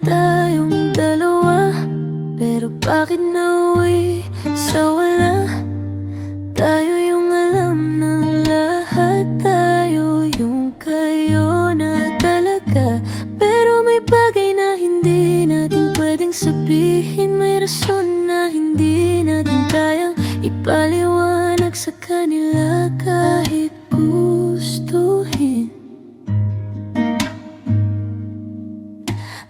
tayong dalawa, pero bakit nauwi sa wala? Tayo yung alam ng lahat, tayo yung kayo na talaga. Pero may bagay na hindi natin pwedeng sabihin, may rason na hindi natin kayang ipaliwanag sa kanila kahit gustuhin.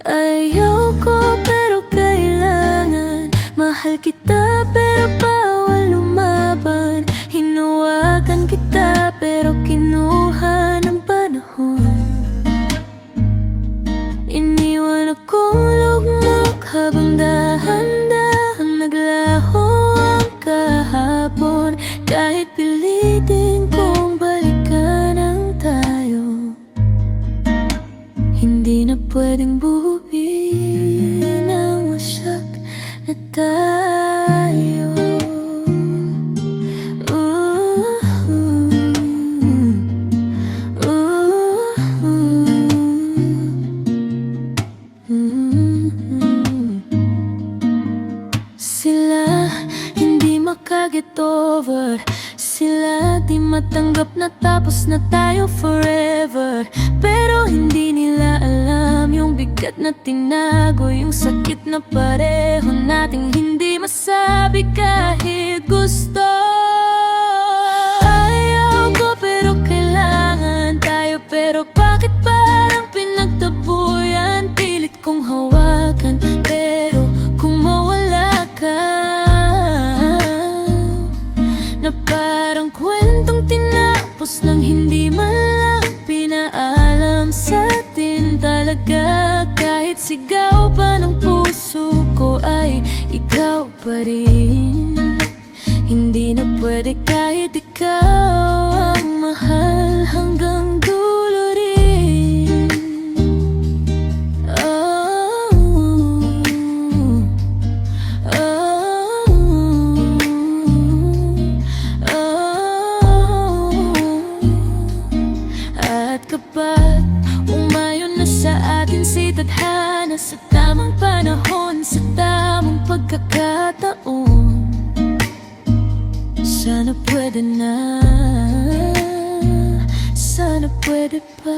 Ayaw ko pero kailangan, mahal kita pero bawal lumaban. Hinawakan kita pero kinuha ng panahon. Iniwan akong lugmok habang dahan-dahan naglaho ang kahapon. Kahit pilitin kong balikan ang tayo, hindi na pwedeng buuin ang wasak na tayo. Sila hindi makaget over, sila di matanggap na tapos na tayo forever. Pero hindi nila alam yung bigat na tinago, yung sakit na pareho nating hindi masabi kahit gusto. Ayaw ko pero kailangan tayo, pero bakit parang pinagtabuyan? Pilit kong hawakan pero kung mawala ka, na parang kwentong tinapos nang hindi man lang pinaalam sa atin talaga. Kahit sigaw pa ng puso ko ay ikaw pa rin. Hindi na pwede kahit ikaw ang mahal hanggang dulo rin. Oh, oh, oh. At kapag umayon na sa atin si tadhana, sa tamang panahon, sa tamang pagkakataon, sana pwede na, sana pwede pa.